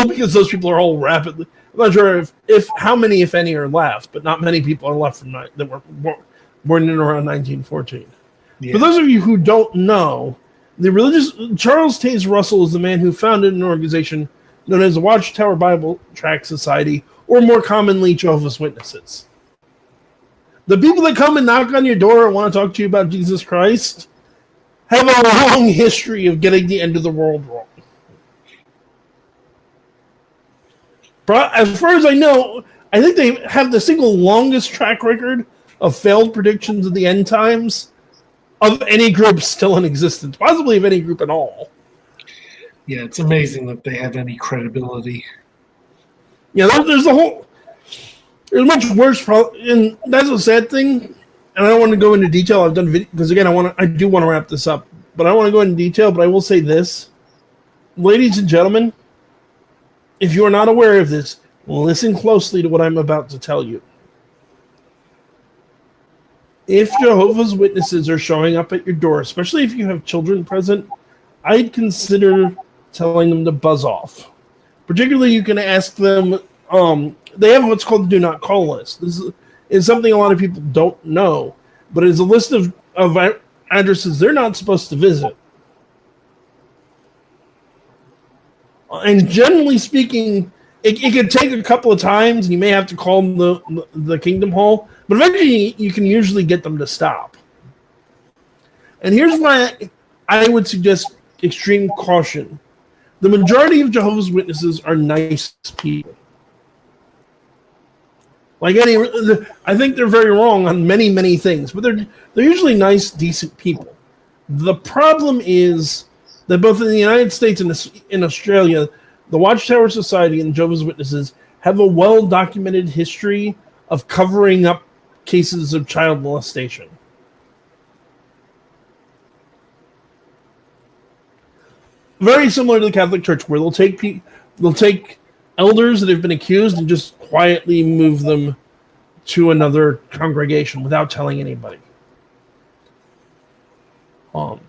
because those people are all rapidly. I'm not sure if how many, if any, are left, but not many people are left from that were born in around 1914. Yeah. For those of you who don't know, Charles Taze Russell is the man who founded an organization known as the Watchtower Bible Tract Society, or more commonly, Jehovah's Witnesses. The people that come and knock on your door and want to talk to you about Jesus Christ have a long history of getting the end of the world wrong. As far as I know, I think they have the single longest track record of failed predictions of the end times of any group still in existence, possibly of any group at all. Yeah, it's amazing that they have any credibility. Yeah, there's much worse and that's a sad thing. And I don't want to go into detail. I've done video because again, I do want to wrap this up, but I don't want to go into detail. But I will say this, ladies and gentlemen, if you are not aware of this, listen closely to what I'm about to tell you. If Jehovah's Witnesses are showing up at your door, especially if you have children present, I'd consider telling them to buzz off. Particularly, you can ask them, they have what's called the Do Not Call list. This is something a lot of people don't know, but it's a list of addresses they're not supposed to visit. And generally speaking, it could take a couple of times, and you may have to call the Kingdom Hall, but eventually you can usually get them to stop. And here's why I would suggest extreme caution. The majority of Jehovah's Witnesses are nice people. I think they're very wrong on many, many things, but they're usually nice, decent people. The problem is that both in the United States and in Australia, the Watchtower Society and Jehovah's Witnesses have a well-documented history of covering up cases of child molestation. Very similar to the Catholic Church, where they'll take elders that have been accused and just quietly move them to another congregation without telling anybody. And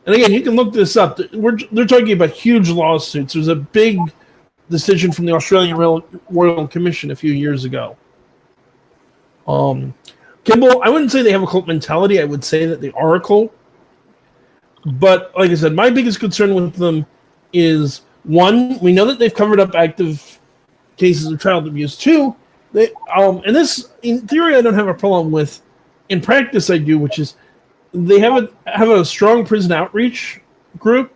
again, you can look this up. They're talking about huge lawsuits. There's a big decision from the Australian Royal Commission a few years ago. Kimball, I wouldn't say they have a cult mentality. I would say that they are a cult. But like I said, my biggest concern with them is, one, we know that they've covered up active cases of child abuse. Two, and this, in theory, I don't have a problem with. In practice, I do, which is they have a strong prison outreach group.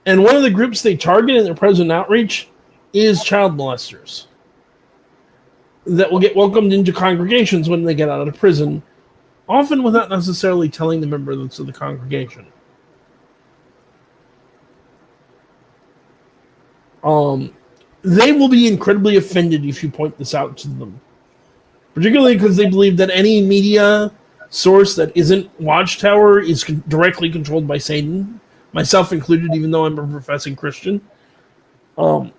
And one of the groups they target in their prison outreach is child molesters that will get welcomed into congregations when they get out of prison, often without necessarily telling the members of the congregation. They will be incredibly offended if you point this out to them, particularly because they believe that any media source that isn't Watchtower is directly controlled by Satan, myself included, even though I'm a professing Christian. They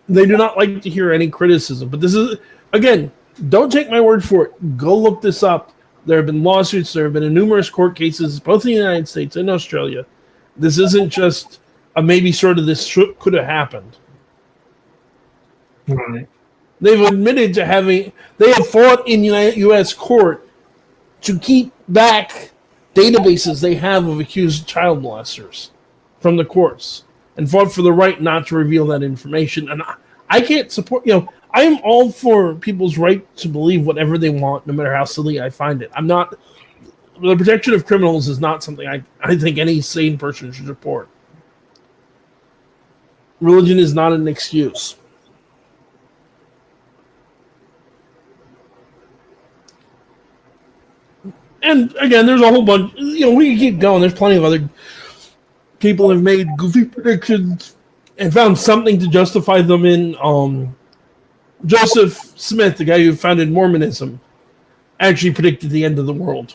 do not like to hear any criticism. But this is, again, don't take my word for it. Go look this up. There have been lawsuits. There have been numerous court cases, both in the United States and Australia. This isn't just a maybe sort of this could have happened. Right. They've admitted to they have fought in U.S. court to keep back databases they have of accused child molesters from the courts, and fought for the right not to reveal that information. And I can't support, I am all for people's right to believe whatever they want, no matter how silly I find it. The protection of criminals is not something I think any sane person should support. Religion is not an excuse. And again, there's a whole bunch, we can keep going. There's plenty of other people have made goofy predictions and found something to justify them in. Joseph Smith, the guy who founded Mormonism, actually predicted the end of the world.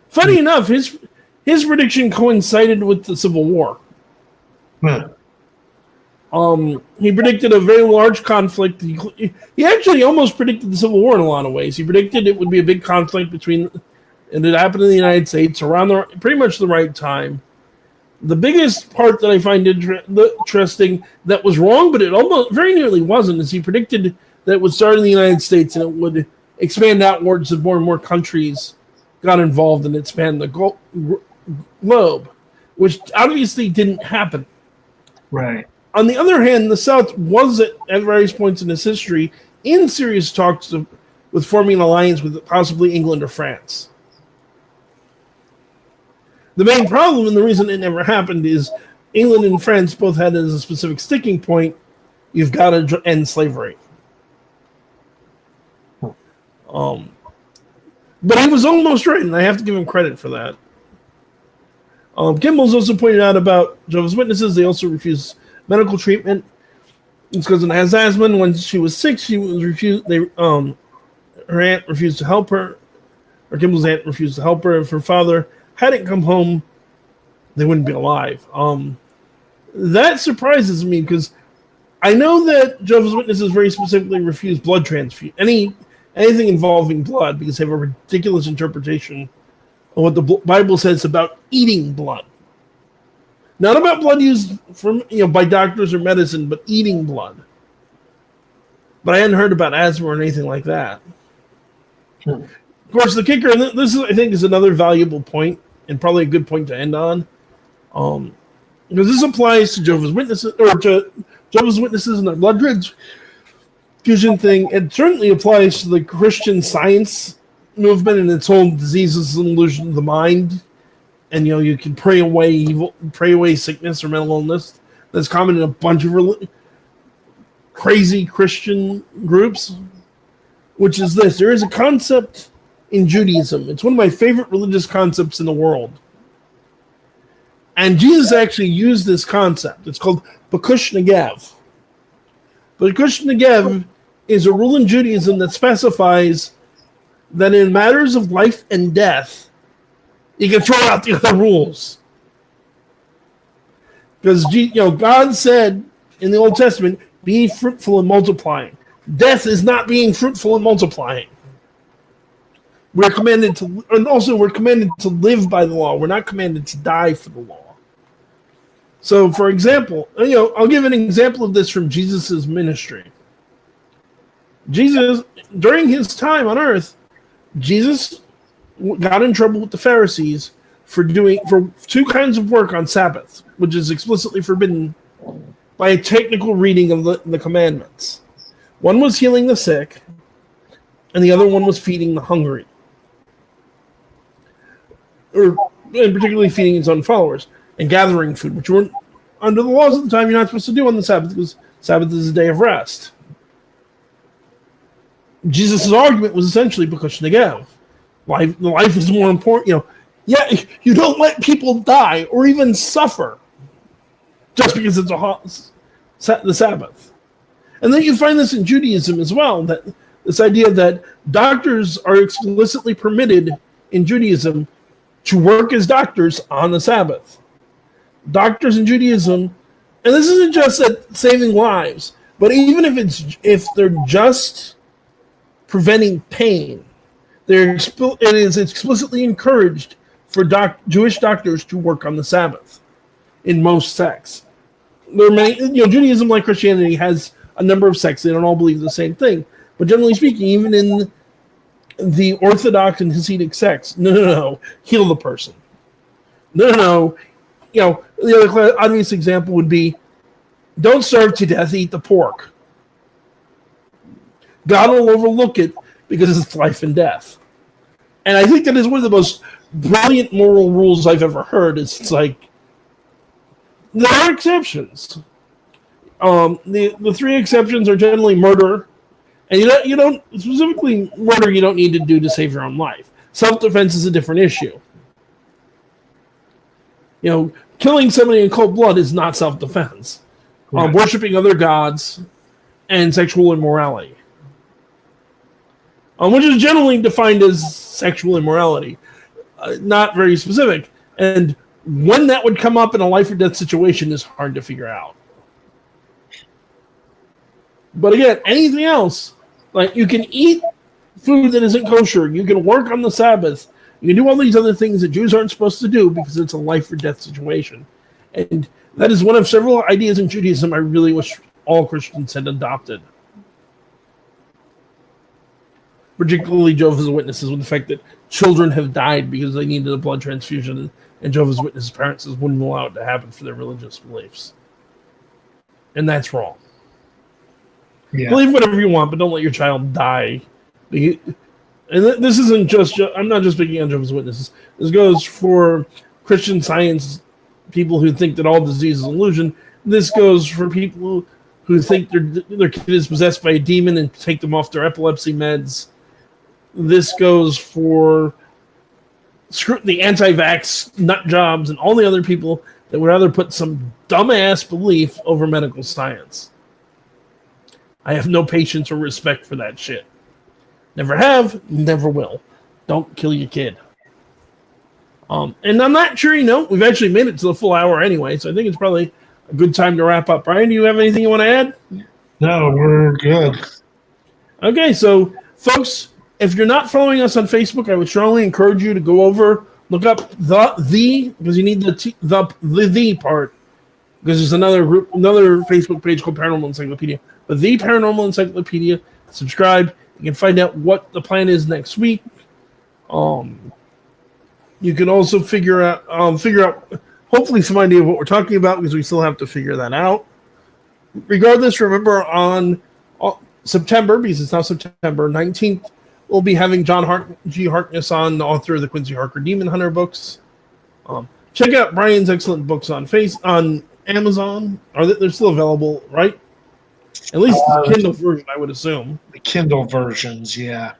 Funny enough, his prediction coincided with the Civil War. He predicted a very large conflict. He actually almost predicted the Civil War in a lot of ways. He predicted it would be a big conflict and it happened in the United States around pretty much the right time. The biggest part that I find interesting that was wrong, but it almost very nearly wasn't, is he predicted that it would start in the United States and it would expand outwards as more and more countries got involved and expand the globe, which obviously didn't happen. Right. On the other hand, the South was at various points in its history in serious talks with forming an alliance with possibly England or France. The main problem, and the reason it never happened, is England and France both had as a specific sticking point, you've got to end slavery. But he was almost right, and I have to give him credit for that. Kimball's also pointed out about Jehovah's Witnesses. They also refuse medical treatment. It's because it has asthma. When she was sick, she was refused. Her aunt refused to help her, or Kimball's aunt refused to help her. If her father hadn't come home, they wouldn't be alive. That surprises me because I know that Jehovah's Witnesses very specifically refuse blood transfusion, anything involving blood, because they have a ridiculous interpretation of what the Bible says about eating blood. Not about blood used by doctors or medicine, but eating blood. But I hadn't heard about asthma or anything like that. Of course, the kicker, and this I think is another valuable point, and probably a good point to end on, because this applies to Jehovah's Witnesses, or to Jehovah's Witnesses and their blood transfusion thing. It certainly applies to the Christian Science movement and its whole diseases and illusion of the mind. And you can pray away evil, pray away sickness or mental illness. That's common in a bunch of crazy Christian groups. Which is this: there is a concept in Judaism. It's one of my favorite religious concepts in the world. And Jesus actually used this concept. It's called Bakush Negev. Bakush Negev is a rule in Judaism that specifies that in matters of life and death, you can throw out the other rules. Because God said in the Old Testament, be fruitful and multiplying. Death is not being fruitful and multiplying. We're commanded to live by the law. We're not commanded to die for the law. So, for example, I'll give an example of this from Jesus' ministry. Jesus, during his time on earth, Jesus got in trouble with the Pharisees for two kinds of work on Sabbath, which is explicitly forbidden by a technical reading of the commandments. One was healing the sick, and the other one was feeding the hungry, and particularly feeding his own followers, and gathering food, which were under the laws at the time you're not supposed to do on the Sabbath, because Sabbath is a day of rest. Jesus' argument was essentially because Negev. Life is more important. You don't let people die or even suffer just because it's the Sabbath. And then you find this in Judaism as well, that this idea that doctors are explicitly permitted in Judaism to work as doctors on the Sabbath. Doctors in Judaism, and this isn't just that saving lives, but even if they're just preventing pain, it is explicitly encouraged for Jewish doctors to work on the Sabbath in most sects. There are many, Judaism, like Christianity, has a number of sects. They don't all believe the same thing. But generally speaking, even in the Orthodox and Hasidic sects, no, heal the person. No. The other obvious example would be, don't starve to death, eat the pork. God will overlook it because it's life and death. And I think that is one of the most brilliant moral rules I've ever heard. It's like, there are exceptions. The three exceptions are generally murder, and you don't specifically murder. You don't need to do to save your own life. Self-defense is a different issue. Killing somebody in cold blood is not self-defense. Right. Worshipping other gods and sexual immorality, which is generally defined as sexual immorality, not very specific. And when that would come up in a life or death situation is hard to figure out. But again, anything else, like you can eat food that isn't kosher, you can work on the Sabbath, you can do all these other things that Jews aren't supposed to do because it's a life or death situation. And that is one of several ideas in Judaism I really wish all Christians had adopted. Particularly Jehovah's Witnesses, with the fact that children have died because they needed a blood transfusion, and Jehovah's Witnesses' parents wouldn't allow it to happen for their religious beliefs. And that's wrong. Yeah. Believe whatever you want, but don't let your child die. And this isn't just, I'm not just speaking on Jehovah's Witnesses. This goes for Christian Science people who think that all disease is an illusion. This goes for people who think their kid is possessed by a demon and take them off their epilepsy meds. This goes for the anti-vax nut jobs and all the other people that would rather put some dumbass belief over medical science. I have no patience or respect for that shit. Never have, never will. Don't kill your kid. And on that cheery note, we've actually made it to the full hour anyway, so I think it's probably a good time to wrap up. Brian, do you have anything you want to add? No, we're good. Okay, so folks, if you're not following us on Facebook, I would strongly encourage you to go over, look up the because you need the part, because there's another Facebook page called Paranormal Encyclopedia. But the Paranormal Encyclopedia, subscribe. You can find out what the plan is next week. You can also figure out hopefully some idea of what we're talking about, because we still have to figure that out. Regardless, remember on September, because it's now September 19th, we'll be having John G. Harkness on, the author of the Quincy Harker Demon Hunter books. Check out Brian's excellent books on Amazon. They're still available, right? At least the Kindle version, I would assume. The Kindle versions, yeah.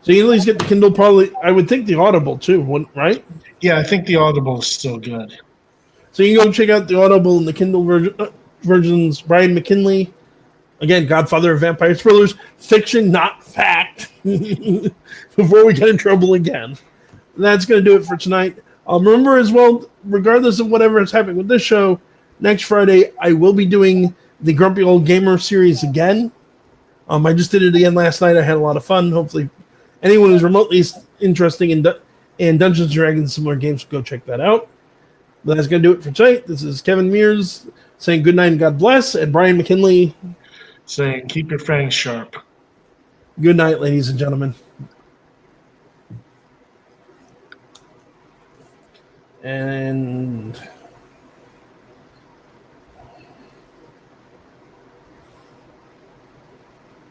So you at least get the Kindle, probably. I would think the Audible too, right? Yeah, I think the Audible is still good. So you can go check out the Audible and the Kindle versions. Brian McKinley Again, Godfather of Vampire Thrillers, fiction, not fact. Before we get in trouble again. That's going to do it for tonight. Remember as well, regardless of whatever is happening with this show, next Friday I will be doing the Grumpy Old Gamer series again. I just did it again last night. I had a lot of fun. Hopefully anyone who's remotely interested in Dungeons & Dragons similar games, go check that out. But that's going to do it for tonight. This is Kevin Mears saying good night and God bless, and Brian McKinley saying keep your fangs sharp. Good night, ladies and gentlemen. And